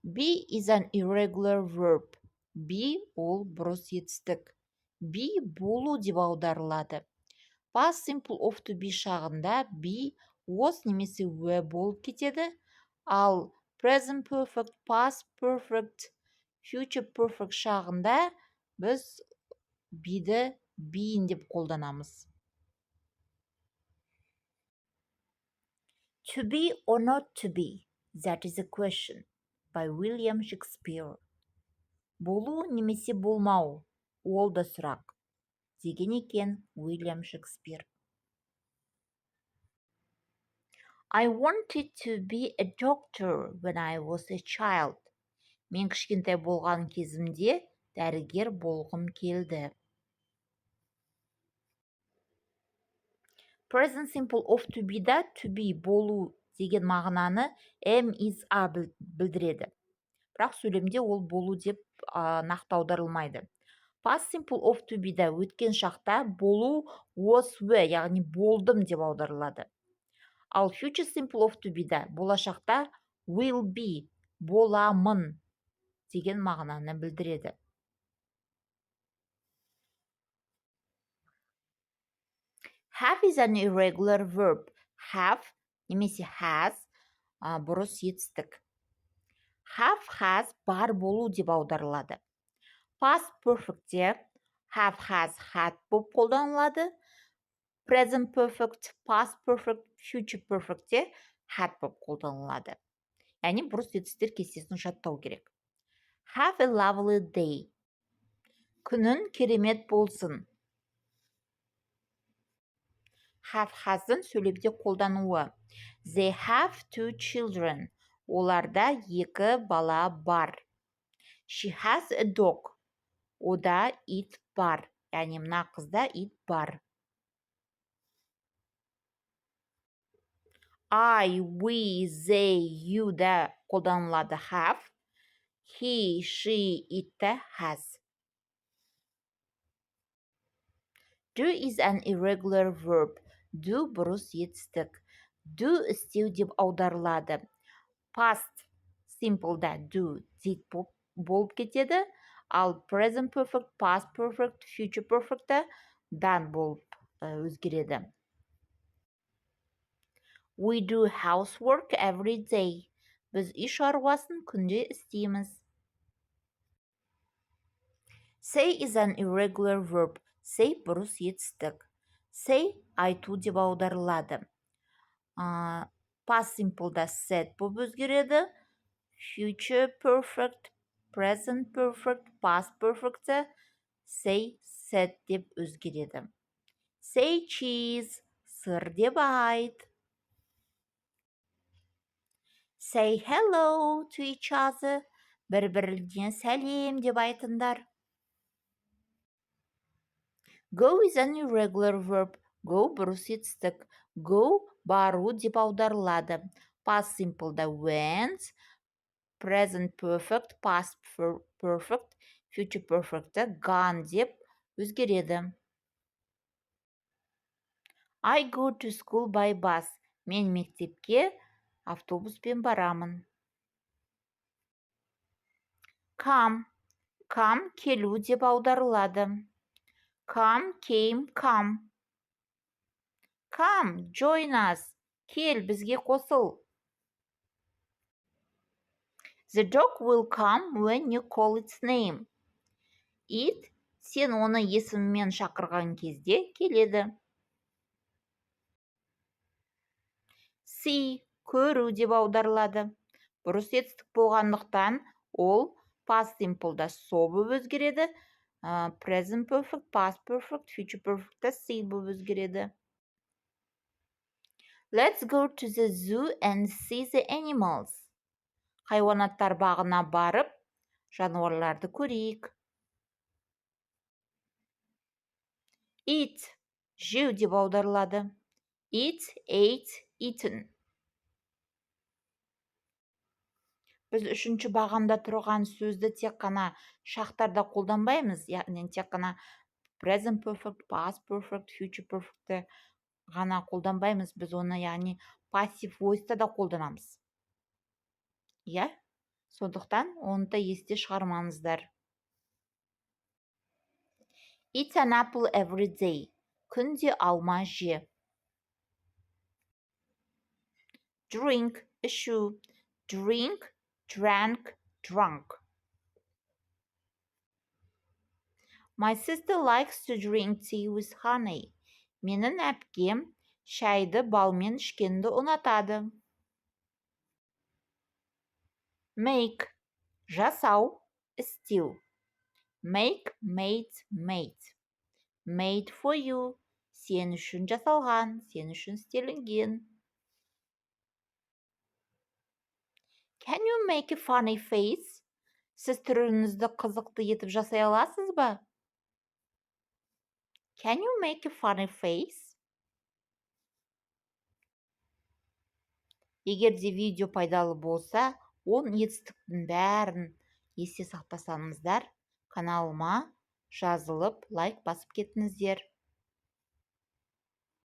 Be is an irregular verb. Be ол бұрыс етістік. Be болу деп аударылады. Past simple of to be шағында be was немесе were болып кетеді. Ал present perfect, past perfect, future perfect шағында біз beді been деп қолданамыз. To be or not to be, that is a question. By William Shakespeare. Болу немесе болмау, ол да сұрақ. Деген екен Уильям Шекспир. I wanted to be a doctor when I was a child. Мен кішкентай болған кезімде дәрігер болғым келді. Present simple of to be да to be болу деген мағынаны am is are білдіреді. Бірақ сөйлемде ол болу деп нақты аударылмайды. Past simple of to be да өткен шақта болу was were, яғни болдым деп аударылады. Ал future simple of to be да болашақта will be, боламын деген мағынаны білдіреді. Have is an irregular verb. Have немесе has бұрыс етістік. Have, has бар болу деп аударылады. Past perfectте have, has, had болып қолданылады. Present perfect, past perfect, future perfectте had болып қолданылады. Яғни бұрыс етістер кестесін жаттау керек. Have a lovely day. Күнің керемет болсын. Have, has'дың сөйлемде қолдануы. They have 2 children. Оларда 2 бала бар. She has a dog. Ода ит бар. Яғни мына қызда ит бар. I, we, they, you да қолданылады have. He, she, it та has. Do is an irregular verb. Do бұрыс етістік. Do істеу деп аударылады. Past simple да do did болып кетеді. Ал present perfect, past perfect, future perfect та done болып өзгереді. We do housework every day. Біз үй шаруасын күнде істейміз. Say is an irregular verb. Say бұрыс етістік. Say айту деп аударылады. Past simple да said болып өзгереді. Future perfect, present perfect, past perfect та say, said деп өзгереді. Say cheese, сыр деп айт. Say hello to each other. Бір-біріне сәлем деп айтыңдар. Go is an irregular verb. Go бұрыс етістік. Go бару деп аударылады. Past simple да went, present perfect, past perfect, future perfect та gone деп өзгереді. I go to school by bus. Мен мектепке автобуспен барамын. Come. Come келу деп аударылады. Come, came, come. Come, join us. Кел, бізге қосыл. The dog will come when you call its name. It, сен оны есімімен шақырған кезде келеді. See, көру деп аударылады. Бұрыс етістік болғандықтан ол past simple да so болып өзгереді. Present perfect, past perfect, future perfect та see болып өзгереді. Let's go to the zoo and see the animals. Хайуанаттар бағына барып, жануарларды көрейік. Eat, жеу деп аударылады. Eat, ate, eaten. Біз үшінші бағамда тұрған сөзді тек қана шақтарда қолданбаймыз, яғни тек қана present perfect, past perfect, future perfect ғана қолданбаймыз. Біз оны яғни passive voice да қолданамыз. Иә? Сондықтан оны да есте шығармаңыздар. Eat an apple every day. Күнде алма же. Drink, ішу. Drink, drank, drunk. My sister likes to drink tea with honey. Менің әпкем шайды балмен ішкенді ұнатады. Make, жасау, істеу. Make, made, made. Made for you. Сен үшін жасалған, сен үшін істелінген. Can you make a funny face? Сіз түріңізді қызықты етіп жасай аласыз ба? Can you make a funny face? Егер де видео пайдалы болса, 10 етістіктің бәрін есте сақтасаңыздар, каналыма жазылып, лайк басып кетіңіздер.